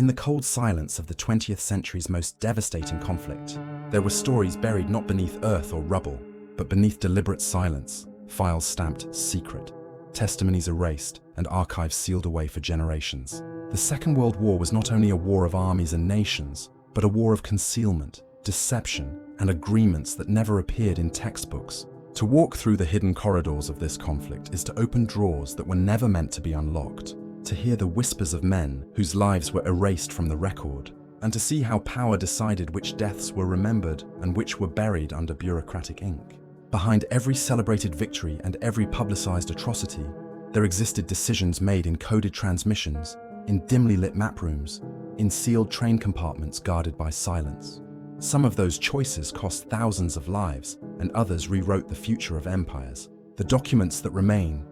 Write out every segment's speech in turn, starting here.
In the cold silence of the 20th century's most devastating conflict, there were stories buried not beneath earth or rubble, but beneath deliberate silence, files stamped secret, testimonies erased, and archives sealed away for generations. The Second World War was not only a war of armies and nations, but a war of concealment, deception, and agreements that never appeared in textbooks. To walk through the hidden corridors of this conflict is to open drawers that were never meant to be unlocked, to hear the whispers of men whose lives were erased from the record, and to see how power decided which deaths were remembered and which were buried under bureaucratic ink. Behind every celebrated victory and every publicized atrocity, there existed decisions made in coded transmissions, in dimly lit map rooms, in sealed train compartments guarded by silence. Some of those choices cost thousands of lives, and others rewrote the future of empires. The documents that remain,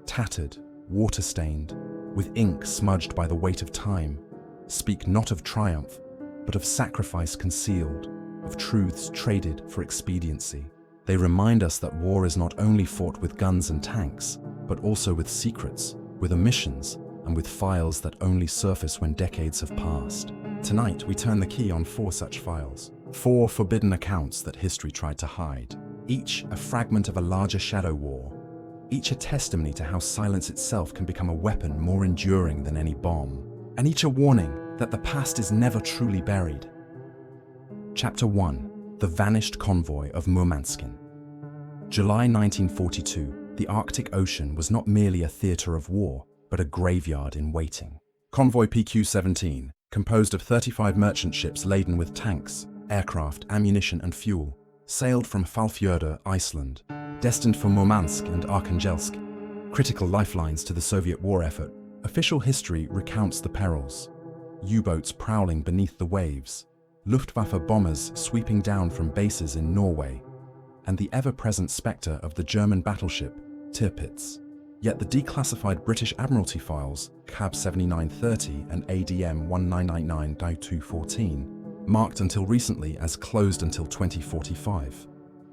tattered, water-stained, with ink smudged by the weight of time, speak not of triumph, but of sacrifice concealed, of truths traded for expediency. They remind us that war is not only fought with guns and tanks, but also with secrets, with omissions, and with files that only surface when decades have passed. Tonight, we turn the key on 4 such files. 4 forbidden accounts that history tried to hide. Each a fragment of a larger shadow war. Each a testimony to how silence itself can become a weapon more enduring than any bomb. And each a warning that the past is never truly buried. Chapter 1. The Vanished Convoy of Murmansk. July 1942, the Arctic Ocean was not merely a theatre of war, but a graveyard in waiting. Convoy PQ-17, composed of 35 merchant ships laden with tanks, aircraft, ammunition and fuel, sailed from Hvalfjörður, Iceland, destined for Murmansk and Arkhangelsk, critical lifelines to the Soviet war effort. Official history recounts the perils. U-boats prowling beneath the waves, Luftwaffe bombers sweeping down from bases in Norway, and the ever-present spectre of the German battleship Tirpitz. Yet the declassified British Admiralty files, CAB 7930 and ADM 1999-214, marked until recently as closed until 2045,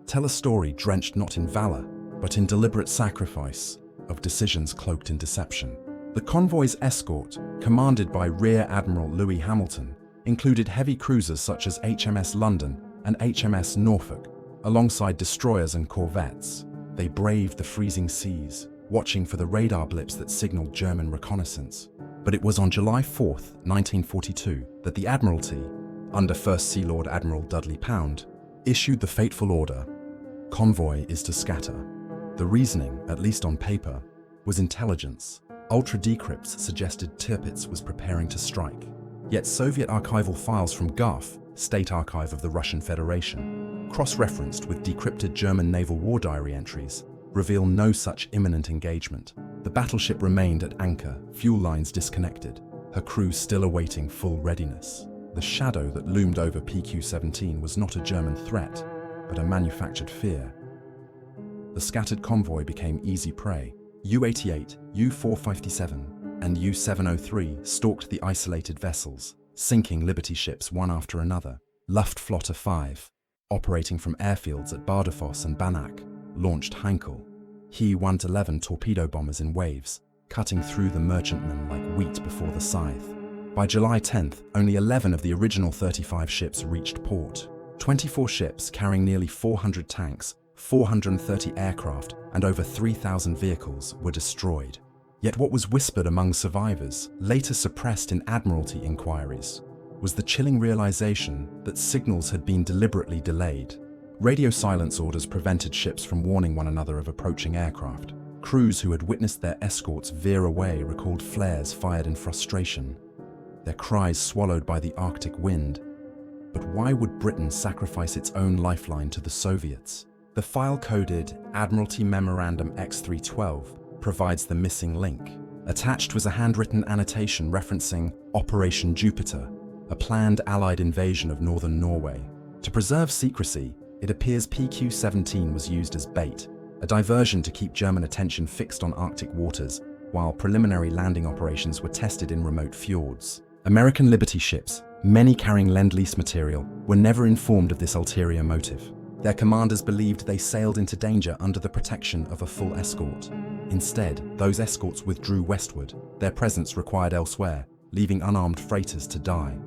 tell a story drenched not in valor, but in deliberate sacrifice, of decisions cloaked in deception. The convoy's escort, commanded by Rear Admiral Louis Hamilton, included heavy cruisers such as HMS London and HMS Norfolk, alongside destroyers and corvettes. They braved the freezing seas, watching for the radar blips that signaled German reconnaissance. But it was on July 4, 1942, that the Admiralty, under First Sea Lord Admiral Dudley Pound, issued the fateful order: convoy is to scatter. The reasoning, at least on paper, was intelligence. Ultra-decrypts suggested Tirpitz was preparing to strike. Yet Soviet archival files from GARF, State Archive of the Russian Federation, cross-referenced with decrypted German naval war diary entries, reveal no such imminent engagement. The battleship remained at anchor, fuel lines disconnected, her crew still awaiting full readiness. The shadow that loomed over PQ-17 was not a German threat, but a manufactured fear. The scattered convoy became easy prey. U-88, U-457, and U-703 stalked the isolated vessels, sinking Liberty ships one after another. Luftflotte 5, operating from airfields at Bardufoss and Banach, launched Heinkel, He-111 torpedo bombers in waves, cutting through the merchantmen like wheat before the scythe. By July 10th, only 11 of the original 35 ships reached port. 24 ships carrying nearly 400 tanks, 430 aircraft, and over 3,000 vehicles were destroyed. Yet what was whispered among survivors, later suppressed in Admiralty inquiries, was the chilling realization that signals had been deliberately delayed. Radio silence orders prevented ships from warning one another of approaching aircraft. Crews who had witnessed their escorts veer away recalled flares fired in frustration, their cries swallowed by the Arctic wind. But why would Britain sacrifice its own lifeline to the Soviets? The file-coded Admiralty Memorandum X312 provides the missing link. Attached was a handwritten annotation referencing Operation Jupiter, a planned Allied invasion of northern Norway. To preserve secrecy, it appears PQ-17 was used as bait, a diversion to keep German attention fixed on Arctic waters, while preliminary landing operations were tested in remote fjords. American Liberty ships, many carrying Lend-Lease material, were never informed of this ulterior motive. Their commanders believed they sailed into danger under the protection of a full escort. Instead, those escorts withdrew westward, their presence required elsewhere, leaving unarmed freighters to die.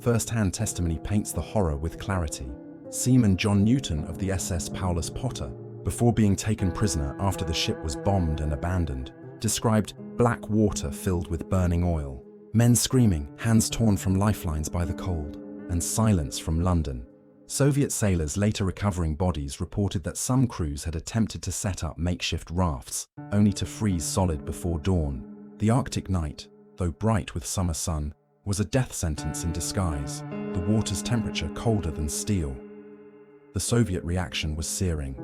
First-hand testimony paints the horror with clarity. Seaman John Newton of the SS Paulus Potter, before being taken prisoner after the ship was bombed and abandoned, described black water filled with burning oil, men screaming, hands torn from lifelines by the cold, and silence from London. Soviet sailors later recovering bodies reported that some crews had attempted to set up makeshift rafts, only to freeze solid before dawn. The Arctic night, though bright with summer sun, was a death sentence in disguise, the water's temperature colder than steel. The Soviet reaction was searing.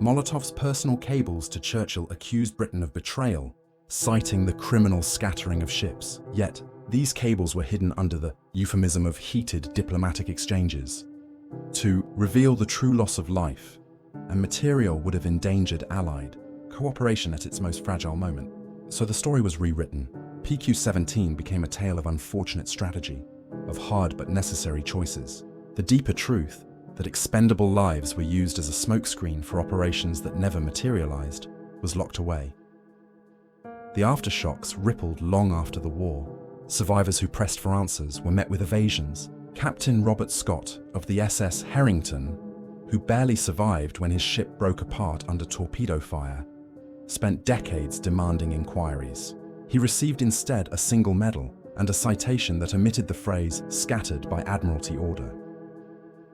Molotov's personal cables to Churchill accused Britain of betrayal, citing the criminal scattering of ships. Yet, these cables were hidden under the euphemism of heated diplomatic exchanges. To reveal the true loss of life, and material would have endangered Allied cooperation at its most fragile moment. So the story was rewritten. PQ-17 became a tale of unfortunate strategy, of hard but necessary choices. The deeper truth, that expendable lives were used as a smokescreen for operations that never materialized, was locked away. The aftershocks rippled long after the war. Survivors who pressed for answers were met with evasions. Captain Robert Scott of the SS Harrington, who barely survived when his ship broke apart under torpedo fire, spent decades demanding inquiries. He received instead a single medal and a citation that omitted the phrase "scattered by Admiralty order."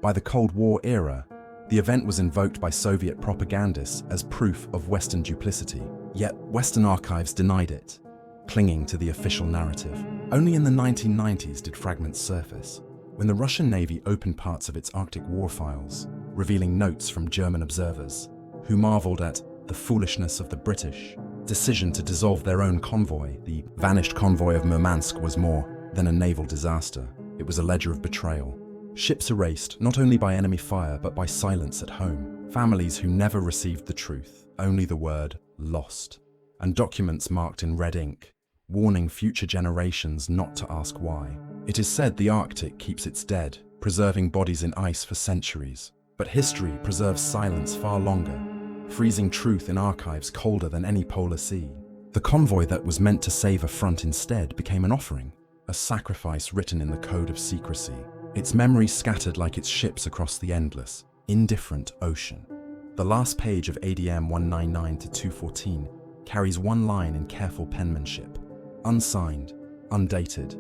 By the Cold War era, the event was invoked by Soviet propagandists as proof of Western duplicity. Yet Western archives denied it, clinging to the official narrative. Only in the 1990s did fragments surface, when the Russian Navy opened parts of its Arctic war files, revealing notes from German observers, who marveled at the foolishness of the British decision to dissolve their own convoy. The vanished convoy of Murmansk was more than a naval disaster. It was a ledger of betrayal. Ships erased not only by enemy fire but by silence at home. Families who never received the truth, only the word "lost." And documents marked in red ink, warning future generations not to ask why. It is said the Arctic keeps its dead, preserving bodies in ice for centuries. But history preserves silence far longer, freezing truth in archives colder than any polar sea. The convoy that was meant to save a front instead became an offering, a sacrifice written in the code of secrecy. Its memory scattered like its ships across the endless, indifferent ocean. The last page of ADM 199-214 carries one line in careful penmanship, unsigned, undated.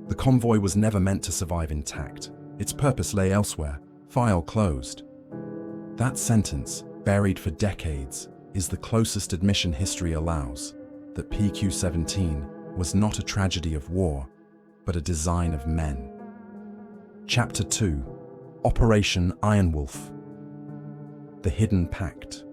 The convoy was never meant to survive intact. Its purpose lay elsewhere, file closed. That sentence, buried for decades, is the closest admission history allows, that PQ-17 was not a tragedy of war, but a design of men. Chapter 2: Operation Iron Wolf. The Hidden Pact.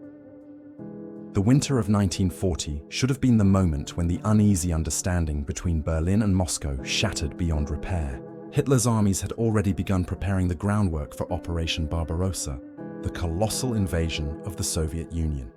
The winter of 1940 should have been the moment when the uneasy understanding between Berlin and Moscow shattered beyond repair. Hitler's armies had already begun preparing the groundwork for Operation Barbarossa, the colossal invasion of the Soviet Union.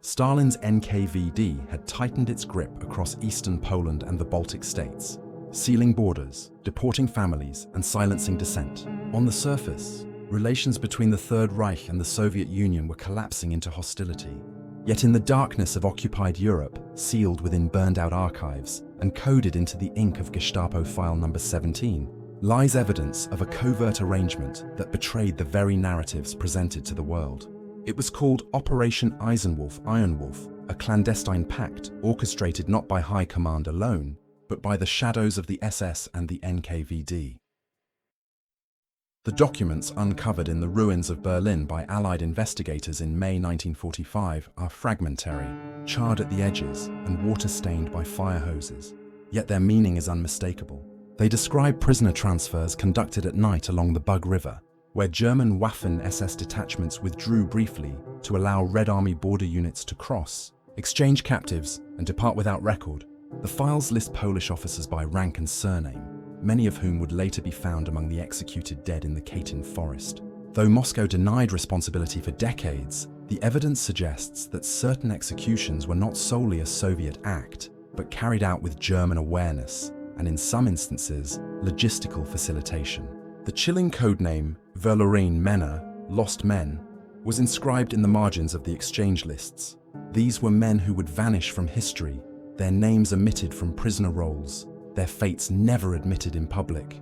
Stalin's NKVD had tightened its grip across eastern Poland and the Baltic states, sealing borders, deporting families, and silencing dissent. On the surface, relations between the Third Reich and the Soviet Union were collapsing into hostility. Yet in the darkness of occupied Europe, sealed within burned-out archives and coded into the ink of Gestapo file number 17, lies evidence of a covert arrangement that betrayed the very narratives presented to the world. It was called Operation Iron Wolf, a clandestine pact orchestrated not by high command alone, but by the shadows of the SS and the NKVD. The documents uncovered in the ruins of Berlin by Allied investigators in May 1945 are fragmentary, charred at the edges and water-stained by fire hoses. Yet their meaning is unmistakable. They describe prisoner transfers conducted at night along the Bug River, where German Waffen-SS detachments withdrew briefly to allow Red Army border units to cross, exchange captives, and depart without record. The files list Polish officers by rank and surname, many of whom would later be found among the executed dead in the Katyn forest. Though Moscow denied responsibility for decades, the evidence suggests that certain executions were not solely a Soviet act, but carried out with German awareness, and in some instances, logistical facilitation. The chilling codename Verloren Männer, Lost Men, was inscribed in the margins of the exchange lists. These were men who would vanish from history, their names omitted from prisoner rolls, their fates never admitted in public.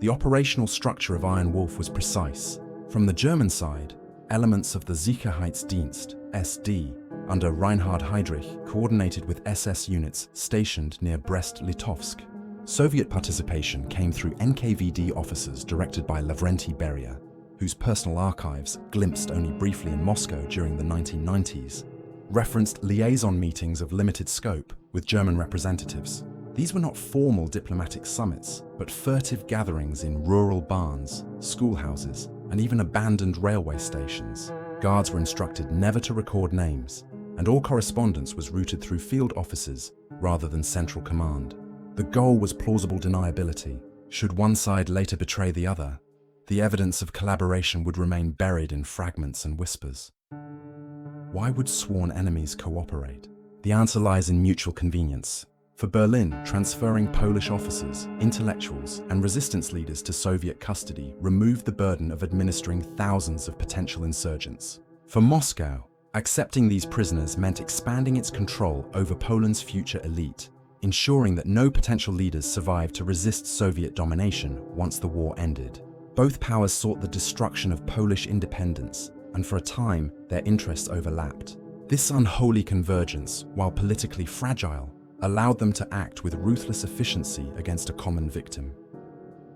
The operational structure of Iron Wolf was precise. From the German side, elements of the Sicherheitsdienst (SD) under Reinhard Heydrich coordinated with SS units stationed near Brest-Litovsk. Soviet participation came through NKVD officers directed by Lavrenti Beria, whose personal archives, glimpsed only briefly in Moscow during the 1990s, referenced liaison meetings of limited scope with German representatives. These were not formal diplomatic summits, but furtive gatherings in rural barns, schoolhouses, and even abandoned railway stations. Guards were instructed never to record names, and all correspondence was routed through field offices rather than central command. The goal was plausible deniability. Should one side later betray the other, the evidence of collaboration would remain buried in fragments and whispers. Why would sworn enemies cooperate? The answer lies in mutual convenience. For Berlin, transferring Polish officers, intellectuals, and resistance leaders to Soviet custody removed the burden of administering thousands of potential insurgents. For Moscow, accepting these prisoners meant expanding its control over Poland's future elite, ensuring that no potential leaders survived to resist Soviet domination once the war ended. Both powers sought the destruction of Polish independence, and for a time, their interests overlapped. This unholy convergence, while politically fragile, allowed them to act with ruthless efficiency against a common victim.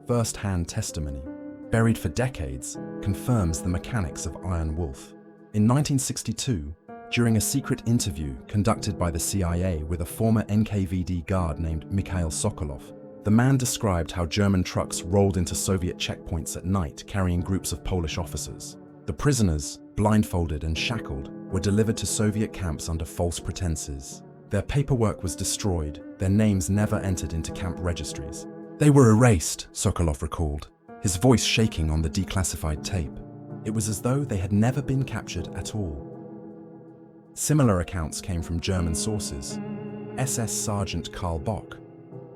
First-hand testimony, buried for decades, confirms the mechanics of Iron Wolf. In 1962, during a secret interview conducted by the CIA with a former NKVD guard named Mikhail Sokolov, the man described how German trucks rolled into Soviet checkpoints at night carrying groups of Polish officers. The prisoners, blindfolded and shackled, were delivered to Soviet camps under false pretenses. Their paperwork was destroyed, their names never entered into camp registries. They were erased, Sokolov recalled, his voice shaking on the declassified tape. It was as though they had never been captured at all. Similar accounts came from German sources. SS Sergeant Karl Bock,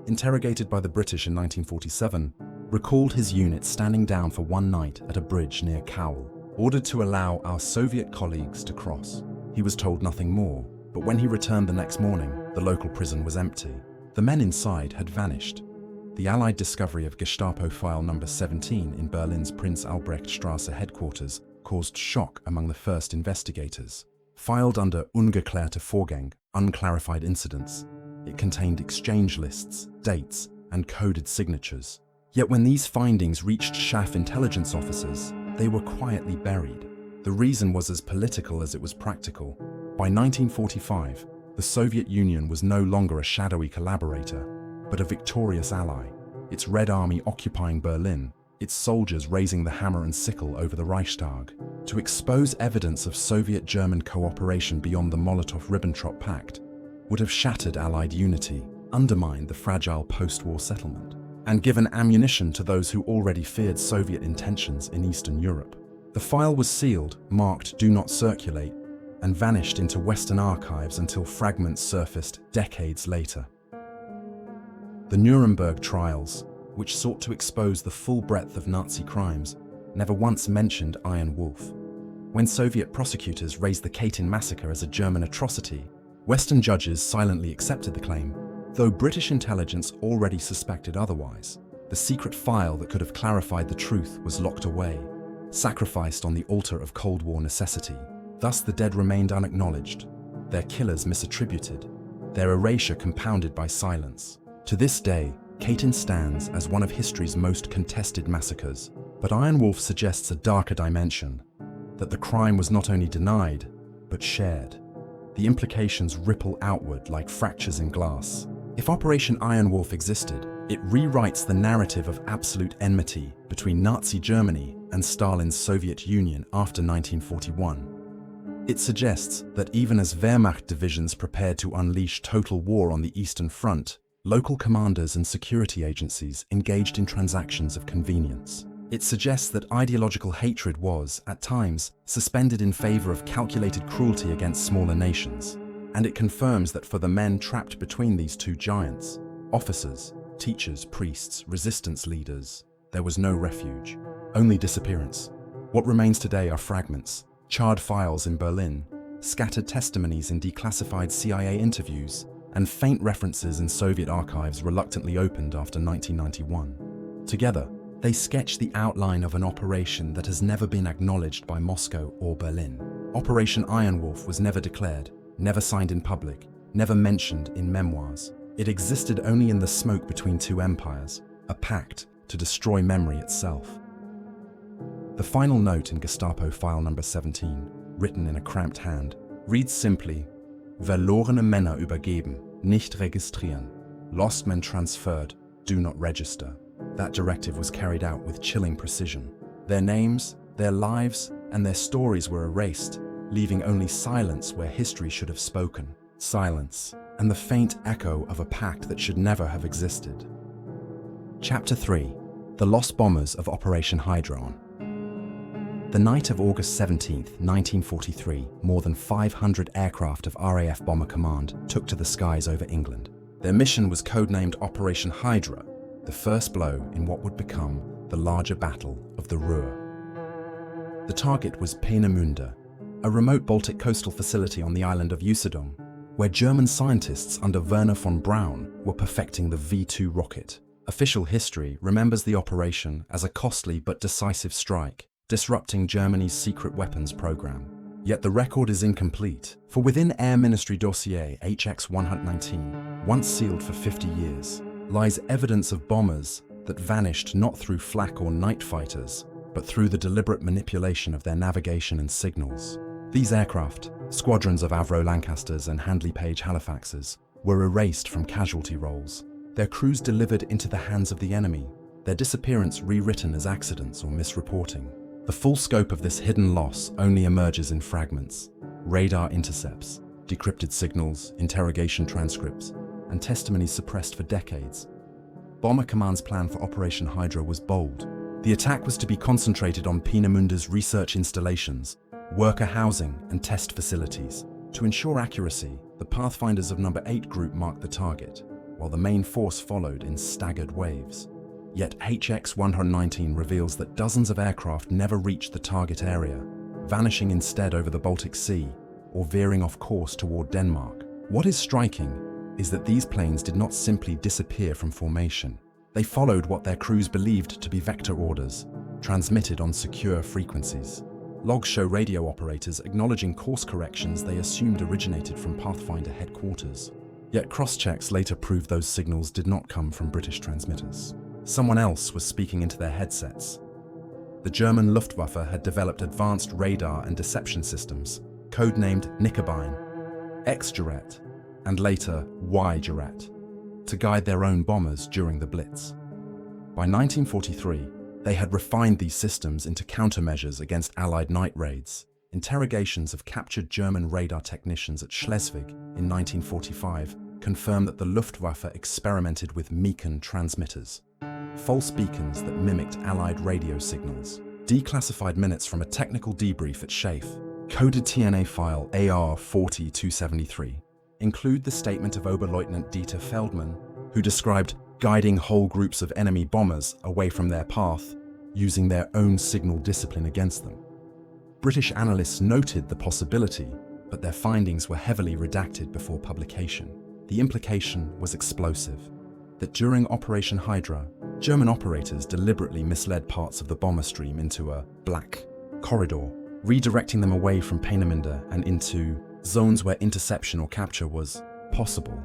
interrogated by the British in 1947, recalled his unit standing down for one night at a bridge near Cowell, ordered to allow our Soviet colleagues to cross. He was told nothing more, but when he returned the next morning, the local prison was empty. The men inside had vanished. The Allied discovery of Gestapo file number 17 in Berlin's Prinz Albrechtstrasse headquarters caused shock among the first investigators. Filed under Ungeklärte Vorgänge, unclarified incidents, it contained exchange lists, dates, and coded signatures. Yet when these findings reached Schaff intelligence officers, they were quietly buried. The reason was as political as it was practical. By 1945, the Soviet Union was no longer a shadowy collaborator, but a victorious ally, its Red Army occupying Berlin, its soldiers raising the hammer and sickle over the Reichstag. To expose evidence of Soviet-German cooperation beyond the Molotov-Ribbentrop Pact would have shattered Allied unity, undermined the fragile post-war settlement, and given ammunition to those who already feared Soviet intentions in Eastern Europe. The file was sealed, marked "Do Not Circulate," and vanished into Western archives until fragments surfaced decades later. The Nuremberg trials, which sought to expose the full breadth of Nazi crimes, never once mentioned Iron Wolf. When Soviet prosecutors raised the Katyn massacre as a German atrocity, Western judges silently accepted the claim, though British intelligence already suspected otherwise. The secret file that could have clarified the truth was locked away, sacrificed on the altar of Cold War necessity. Thus the dead remained unacknowledged, their killers misattributed, their erasure compounded by silence. To this day, Katyn stands as one of history's most contested massacres. But Iron Wolf suggests a darker dimension, that the crime was not only denied, but shared. The implications ripple outward like fractures in glass. If Operation Iron Wolf existed, it rewrites the narrative of absolute enmity between Nazi Germany and Stalin's Soviet Union after 1941. It suggests that even as Wehrmacht divisions prepared to unleash total war on the Eastern Front, local commanders and security agencies engaged in transactions of convenience. It suggests that ideological hatred was, at times, suspended in favor of calculated cruelty against smaller nations. And it confirms that for the men trapped between these two giants, officers, teachers, priests, resistance leaders, there was no refuge, only disappearance. What remains today are fragments, charred files in Berlin, scattered testimonies in declassified CIA interviews, and faint references in Soviet archives reluctantly opened after 1991. Together, they sketch the outline of an operation that has never been acknowledged by Moscow or Berlin. Operation Iron Wolf was never declared, never signed in public, never mentioned in memoirs. It existed only in the smoke between two empires, a pact to destroy memory itself. The final note in Gestapo file number 17, written in a cramped hand, reads simply, "Verlorene Männer übergeben, nicht registrieren. Lost men transferred, do not register." That directive was carried out with chilling precision. Their names, their lives, and their stories were erased, leaving only silence where history should have spoken. Silence, and the faint echo of a pact that should never have existed. Chapter 3. The Lost Bombers of Operation Hydra. The night of August 17, 1943, more than 500 aircraft of RAF Bomber Command took to the skies over England. Their mission was codenamed Operation Hydra, the first blow in what would become the larger Battle of the Ruhr. The target was Peenemünde, a remote Baltic coastal facility on the island of Usedom, where German scientists under Werner von Braun were perfecting the V2 rocket. Official history remembers the operation as a costly but decisive strike, disrupting Germany's secret weapons program. Yet the record is incomplete, for within Air Ministry dossier HX-119, once sealed for 50 years, lies evidence of bombers that vanished not through flak or night fighters, but through the deliberate manipulation of their navigation and signals. These aircraft, squadrons of Avro Lancasters and Handley Page Halifaxes, were erased from casualty rolls, their crews delivered into the hands of the enemy, their disappearance rewritten as accidents or misreporting. The full scope of this hidden loss only emerges in fragments: radar intercepts, decrypted signals, interrogation transcripts, and testimonies suppressed for decades. Bomber Command's plan for Operation Hydra was bold. The attack was to be concentrated on Peenemunde's research installations, worker housing, and test facilities. To ensure accuracy, the Pathfinders of No. 8 Group marked the target, while the main force followed in staggered waves. Yet HX-119 reveals that dozens of aircraft never reached the target area, vanishing instead over the Baltic Sea or veering off course toward Denmark. What is striking is that these planes did not simply disappear from formation. They followed what their crews believed to be vector orders, transmitted on secure frequencies. Logs show radio operators acknowledging course corrections they assumed originated from Pathfinder headquarters. Yet cross-checks later proved those signals did not come from British transmitters. Someone else was speaking into their headsets. The German Luftwaffe had developed advanced radar and deception systems, codenamed Knickerbein, X-Juret, and later Y-Juret, to guide their own bombers during the Blitz. By 1943, they had refined these systems into countermeasures against Allied night raids. Interrogations of captured German radar technicians at Schleswig in 1945 confirmed that the Luftwaffe experimented with Beacon transmitters, false beacons that mimicked Allied radio signals. Declassified minutes from a technical debrief at SHAEF, coded TNA file AR-40-273, include the statement of Oberleutnant Dieter Feldman, who described guiding whole groups of enemy bombers away from their path, using their own signal discipline against them. British analysts noted the possibility, but their findings were heavily redacted before publication. The implication was explosive, that during Operation Hydra, German operators deliberately misled parts of the bomber stream into a black corridor, redirecting them away from Peenemünde and into zones where interception or capture was possible.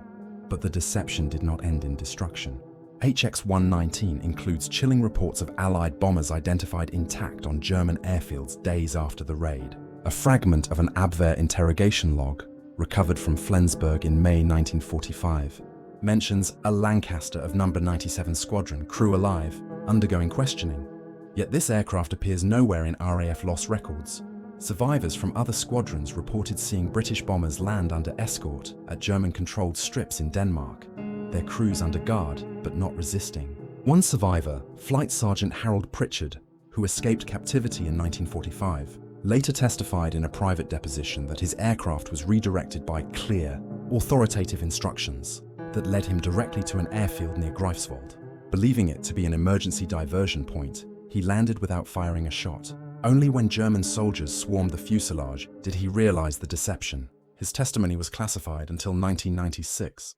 But the deception did not end in destruction. HX-119 includes chilling reports of Allied bombers identified intact on German airfields days after the raid. A fragment of an Abwehr interrogation log, recovered from Flensburg in May 1945, mentions a Lancaster of No. 97 Squadron crew alive, undergoing questioning. Yet this aircraft appears nowhere in RAF loss records. Survivors from other squadrons reported seeing British bombers land under escort at German-controlled strips in Denmark, their crews under guard but not resisting. One survivor, Flight Sergeant Harold Pritchard, who escaped captivity in 1945, later testified in a private deposition that his aircraft was redirected by clear, authoritative instructions that led him directly to an airfield near Greifswald. Believing it to be an emergency diversion point, he landed without firing a shot. Only when German soldiers swarmed the fuselage did he realize the deception. His testimony was classified until 1996.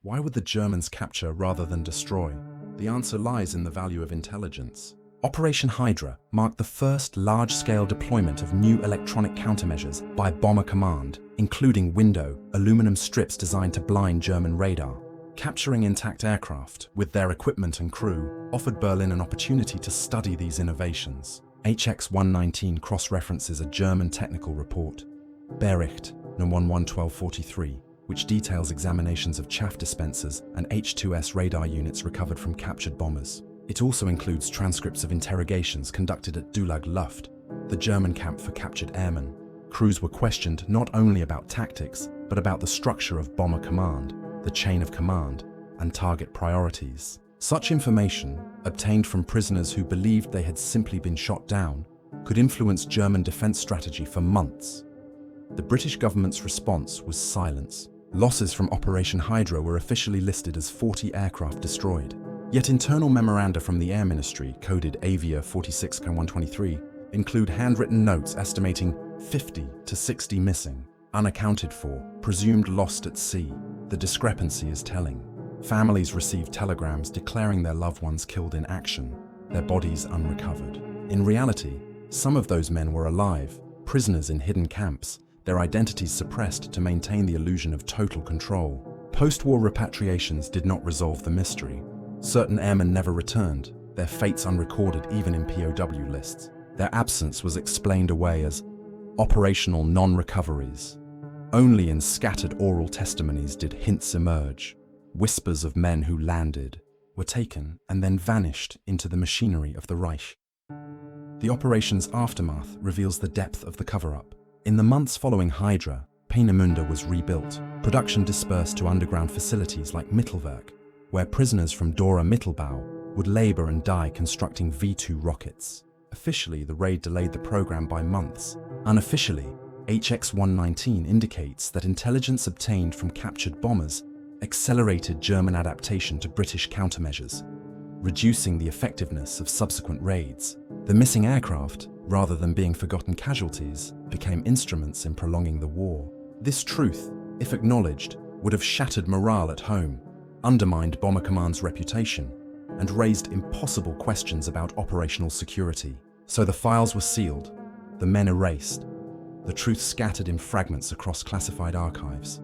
Why would the Germans capture rather than destroy? The answer lies in the value of intelligence. Operation Hydra marked the first large-scale deployment of new electronic countermeasures by Bomber Command, including window, aluminum strips designed to blind German radar. Capturing intact aircraft, with their equipment and crew, offered Berlin an opportunity to study these innovations. HX-119 cross-references a German technical report, Bericht No. 11-1243, which details examinations of chaff dispensers and H-2S radar units recovered from captured bombers. It also includes transcripts of interrogations conducted at Dulag Luft, the German camp for captured airmen. Crews were questioned not only about tactics, but about the structure of Bomber Command, the chain of command, and target priorities. Such information, obtained from prisoners who believed they had simply been shot down, could influence German defense strategy for months. The British government's response was silence. Losses from Operation Hydra were officially listed as 40 aircraft destroyed. Yet internal memoranda from the Air Ministry, coded Avia 46-123, include handwritten notes estimating 50 to 60 missing, unaccounted for, presumed lost at sea. The discrepancy is telling. Families received telegrams declaring their loved ones killed in action, their bodies unrecovered. In reality, some of those men were alive, prisoners in hidden camps, their identities suppressed to maintain the illusion of total control. Post-war repatriations did not resolve the mystery. Certain airmen never returned, their fates unrecorded even in POW lists. Their absence was explained away as operational non-recoveries. Only in scattered oral testimonies did hints emerge. Whispers of men who landed, were taken, and then vanished into the machinery of the Reich. The operation's aftermath reveals the depth of the cover-up. In the months following Hydra, Peenemünde was rebuilt, production dispersed to underground facilities like Mittelwerk, where prisoners from Dora Mittelbau would labor and die constructing V2 rockets. Officially, the raid delayed the program by months. Unofficially, HX-119 indicates that intelligence obtained from captured bombers accelerated German adaptation to British countermeasures, reducing the effectiveness of subsequent raids. The missing aircraft, rather than being forgotten casualties, became instruments in prolonging the war. This truth, if acknowledged, would have shattered morale at home, undermined Bomber Command's reputation, and raised impossible questions about operational security. So the files were sealed, the men erased, the truth scattered in fragments across classified archives.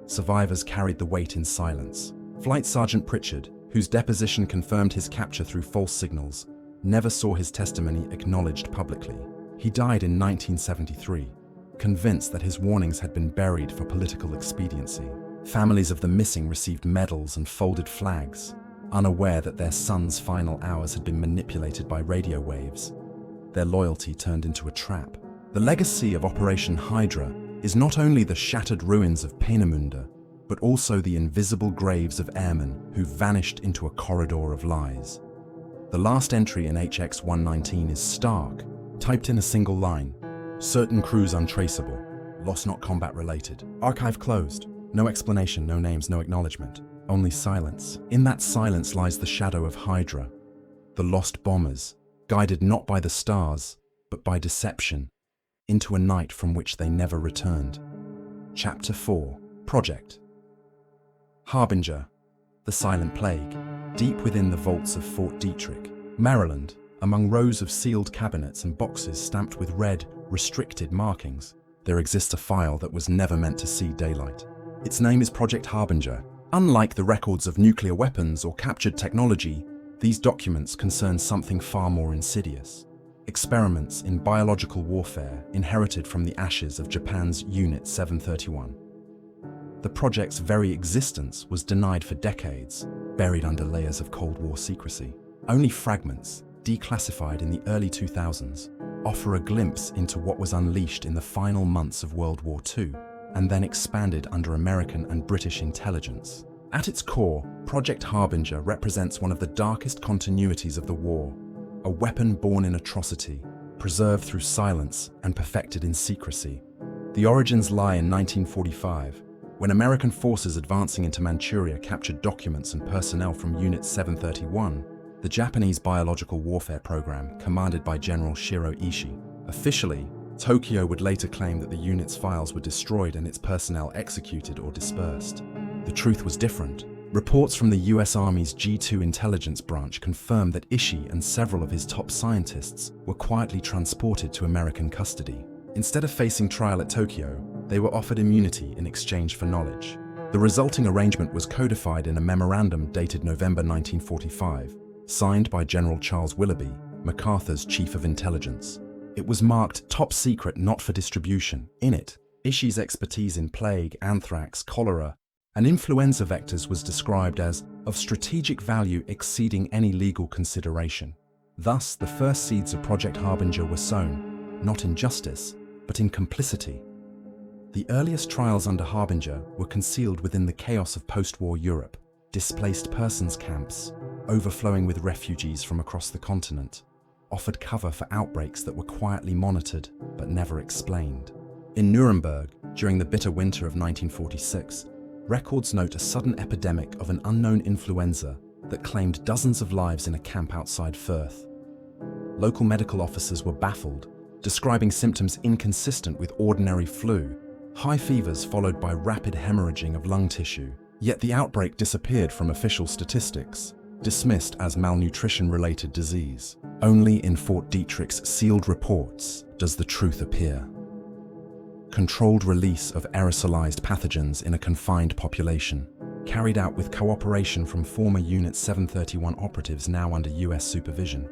Survivors carried the weight in silence. Flight Sergeant Pritchard, whose deposition confirmed his capture through false signals, never saw his testimony acknowledged publicly. He died in 1973, convinced that his warnings had been buried for political expediency. Families of the missing received medals and folded flags, unaware that their sons' final hours had been manipulated by radio waves. Their loyalty turned into a trap. The legacy of Operation Hydra is not only the shattered ruins of Peenemünde, but also the invisible graves of airmen who vanished into a corridor of lies. The last entry in HX-119 is stark, typed in a single line. Certain crews untraceable, loss not combat related. Archive closed. No explanation, no names, no acknowledgement. Only silence. In that silence lies the shadow of Hydra. The lost bombers, guided not by the stars, but by deception, into a night from which they never returned. Chapter 4. Project. Harbinger, the silent plague. Deep within the vaults of Fort Detrick, Maryland, among rows of sealed cabinets and boxes stamped with red, restricted markings, there exists a file that was never meant to see daylight. Its name is Project Harbinger. Unlike the records of nuclear weapons or captured technology, these documents concern something far more insidious. Experiments in biological warfare inherited from the ashes of Japan's Unit 731. The project's very existence was denied for decades, buried under layers of Cold War secrecy. Only fragments, declassified in the early 2000s, offer a glimpse into what was unleashed in the final months of World War II, and then expanded under American and British intelligence. At its core, Project Harbinger represents one of the darkest continuities of the war, a weapon born in atrocity, preserved through silence and perfected in secrecy. The origins lie in 1945, when American forces advancing into Manchuria captured documents and personnel from Unit 731, the Japanese biological warfare program commanded by General Shiro Ishii. Officially, Tokyo would later claim that the unit's files were destroyed and its personnel executed or dispersed. The truth was different. Reports from the US Army's G2 intelligence branch confirmed that Ishii and several of his top scientists were quietly transported to American custody. Instead of facing trial at Tokyo, they were offered immunity in exchange for knowledge. The resulting arrangement was codified in a memorandum dated November 1945, signed by General Charles Willoughby, MacArthur's Chief of Intelligence. It was marked top secret, not for distribution. In it, Ishii's expertise in plague, anthrax, cholera, and influenza vectors was described as of strategic value exceeding any legal consideration. Thus, the first seeds of Project Harbinger were sown, not in justice, but in complicity. The earliest trials under Harbinger were concealed within the chaos of post-war Europe, displaced persons camps, overflowing with refugees from across the continent, offered cover for outbreaks that were quietly monitored but never explained. In Nuremberg, during the bitter winter of 1946, records note a sudden epidemic of an unknown influenza that claimed dozens of lives in a camp outside Fürth. Local medical officers were baffled, describing symptoms inconsistent with ordinary flu, high fevers followed by rapid hemorrhaging of lung tissue. Yet the outbreak disappeared from official statistics, dismissed as malnutrition-related disease. Only in Fort Detrick's sealed reports does the truth appear. Controlled release of aerosolized pathogens in a confined population, carried out with cooperation from former Unit 731 operatives now under US supervision.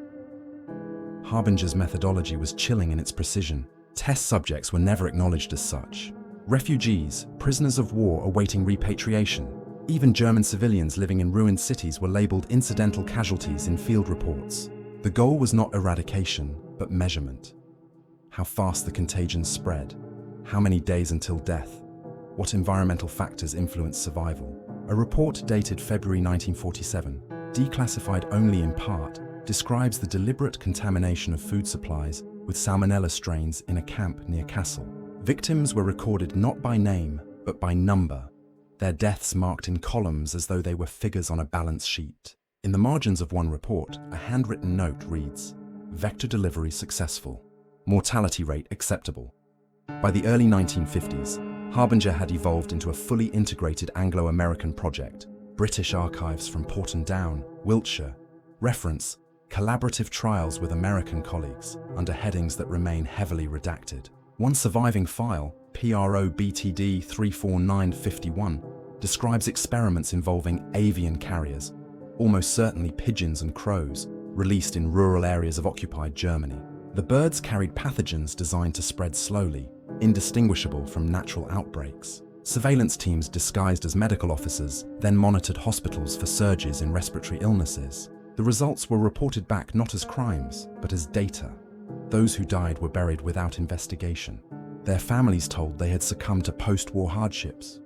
Harbinger's methodology was chilling in its precision. Test subjects were never acknowledged as such. Refugees, prisoners of war awaiting repatriation, even German civilians living in ruined cities were labeled incidental casualties in field reports. The goal was not eradication, but measurement. How fast the contagion spread, how many days until death, what environmental factors influenced survival. A report dated February 1947, declassified only in part, describes the deliberate contamination of food supplies with salmonella strains in a camp near Kassel. Victims were recorded not by name, but by number, their deaths marked in columns as though they were figures on a balance sheet. In the margins of one report, a handwritten note reads, "Vector delivery successful. Mortality rate acceptable." By the early 1950s, Harbinger had evolved into a fully integrated Anglo-American project. British archives from Porton Down, Wiltshire, reference collaborative trials with American colleagues under headings that remain heavily redacted. One surviving file, PRO-BTD 34951, describes experiments involving avian carriers, almost certainly pigeons and crows, released in rural areas of occupied Germany. The birds carried pathogens designed to spread slowly, indistinguishable from natural outbreaks. Surveillance teams disguised as medical officers then monitored hospitals for surges in respiratory illnesses. The results were reported back not as crimes, but as data. Those who died were buried without investigation. Their families told they had succumbed to post-war hardships.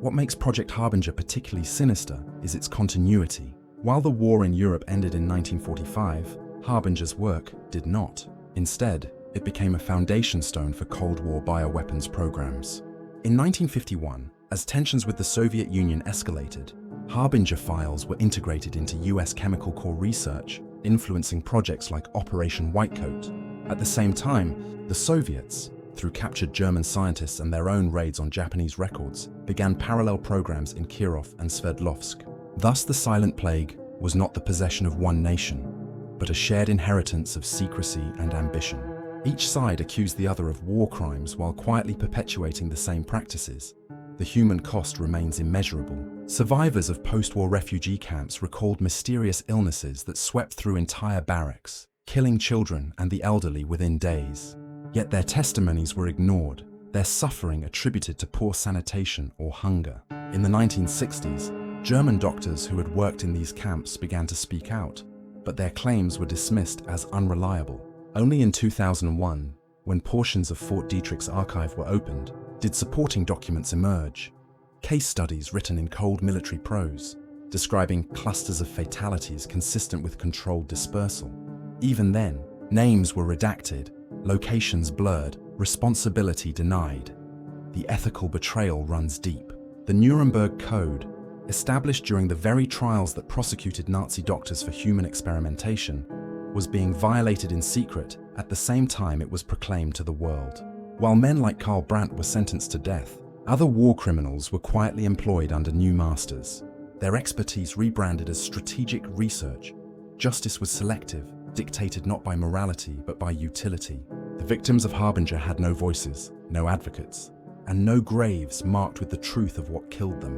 What makes Project Harbinger particularly sinister is its continuity. While the war in Europe ended in 1945, Harbinger's work did not. Instead, it became a foundation stone for Cold War bioweapons programs. In 1951, as tensions with the Soviet Union escalated, Harbinger files were integrated into US Chemical Corps research, influencing projects like Operation Whitecoat. At the same time, the Soviets, through captured German scientists and their own raids on Japanese records, began parallel programs in Kirov and Sverdlovsk. Thus, the Silent Plague was not the possession of one nation, but a shared inheritance of secrecy and ambition. Each side accused the other of war crimes while quietly perpetuating the same practices. The human cost remains immeasurable. Survivors of post-war refugee camps recalled mysterious illnesses that swept through entire barracks, killing children and the elderly within days. Yet their testimonies were ignored, their suffering attributed to poor sanitation or hunger. In the 1960s, German doctors who had worked in these camps began to speak out, but their claims were dismissed as unreliable. Only in 2001, when portions of Fort Detrick's archive were opened, did supporting documents emerge. Case studies written in cold military prose, describing clusters of fatalities consistent with controlled dispersal. Even then, names were redacted, locations blurred, responsibility denied. The ethical betrayal runs deep. The Nuremberg Code, established during the very trials that prosecuted Nazi doctors for human experimentation, was being violated in secret At the same time, it was proclaimed to the world. While men like Karl Brandt were sentenced to death, other war criminals were quietly employed under new masters. Their expertise rebranded as strategic research. Justice was selective, dictated not by morality but by utility. The victims of Harbinger had no voices, no advocates, and no graves marked with the truth of what killed them.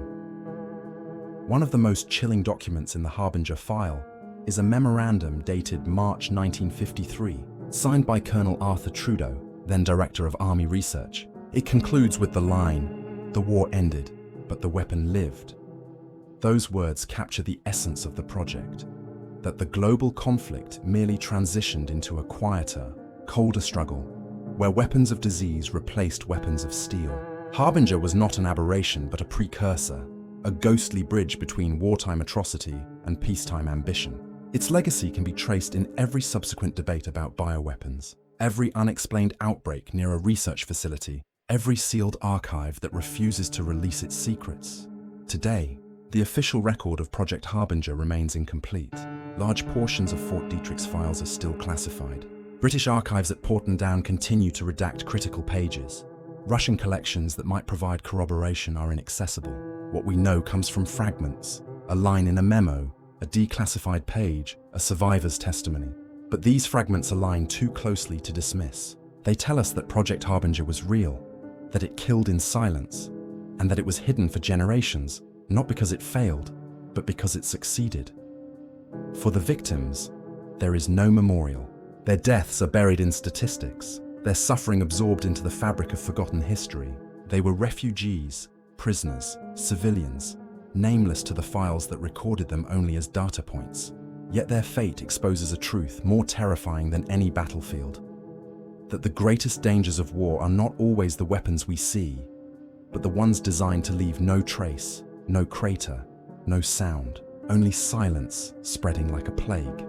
One of the most chilling documents in the Harbinger file is a memorandum dated March 1953, signed by Colonel Arthur Trudeau, then Director of Army Research. It concludes with the line, "The war ended, but the weapon lived." Those words capture the essence of the project, that the global conflict merely transitioned into a quieter, colder struggle, where weapons of disease replaced weapons of steel. Harbinger was not an aberration but a precursor, a ghostly bridge between wartime atrocity and peacetime ambition. Its legacy can be traced in every subsequent debate about bioweapons, every unexplained outbreak near a research facility, every sealed archive that refuses to release its secrets. Today, the official record of Project Harbinger remains incomplete. Large portions of Fort Detrick's files are still classified. British archives at Porton Down continue to redact critical pages. Russian collections that might provide corroboration are inaccessible. What we know comes from fragments, a line in a memo, a declassified page, a survivor's testimony. But these fragments align too closely to dismiss. They tell us that Project Harbinger was real, that it killed in silence, and that it was hidden for generations, not because it failed, but because it succeeded. For the victims, there is no memorial. Their deaths are buried in statistics, their suffering absorbed into the fabric of forgotten history. They were refugees, prisoners, civilians, nameless to the files that recorded them only as data points. Yet their fate exposes a truth more terrifying than any battlefield. That the greatest dangers of war are not always the weapons we see, but the ones designed to leave no trace, no crater, no sound, only silence spreading like a plague.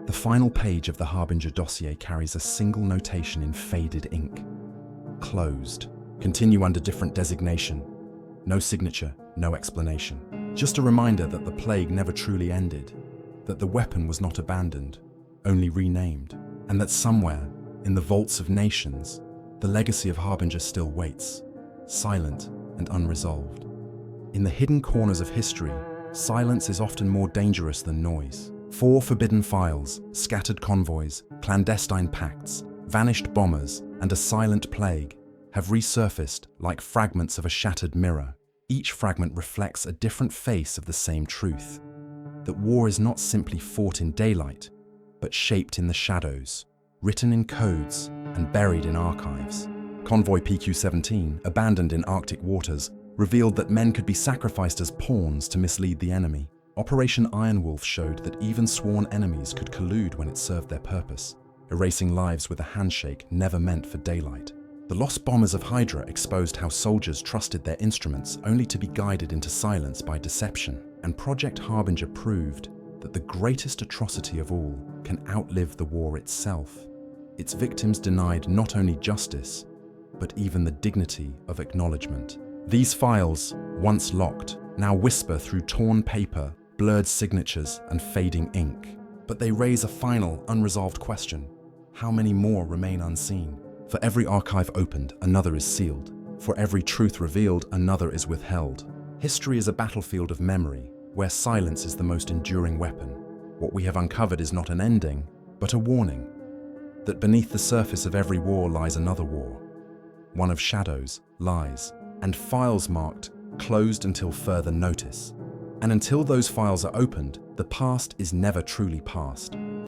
The final page of the Harbinger dossier carries a single notation in faded ink. Closed. Continue under different designation. No signature, no explanation. Just a reminder that the plague never truly ended, that the weapon was not abandoned, only renamed, and that somewhere, in the vaults of nations, the legacy of Harbinger still waits, silent and unresolved. In the hidden corners of history, silence is often more dangerous than noise. 4 forbidden files, scattered convoys, clandestine pacts, vanished bombers, and a silent plague have resurfaced like fragments of a shattered mirror. Each fragment reflects a different face of the same truth, that war is not simply fought in daylight, but shaped in the shadows, written in codes and buried in archives. Convoy PQ-17, abandoned in Arctic waters, revealed that men could be sacrificed as pawns to mislead the enemy. Operation Ironwolf showed that even sworn enemies could collude when it served their purpose, erasing lives with a handshake never meant for daylight. The lost bombers of Hydra exposed how soldiers trusted their instruments only to be guided into silence by deception. And Project Harbinger proved that the greatest atrocity of all can outlive the war itself. Its victims denied not only justice, but even the dignity of acknowledgement. These files, once locked, now whisper through torn paper, blurred signatures, and fading ink. But they raise a final, unresolved question. How many more remain unseen? For every archive opened, another is sealed. For every truth revealed, another is withheld. History is a battlefield of memory, where silence is the most enduring weapon. What we have uncovered is not an ending, but a warning. That beneath the surface of every war lies another war. One of shadows, lies, and files marked closed until further notice. And until those files are opened, the past is never truly past.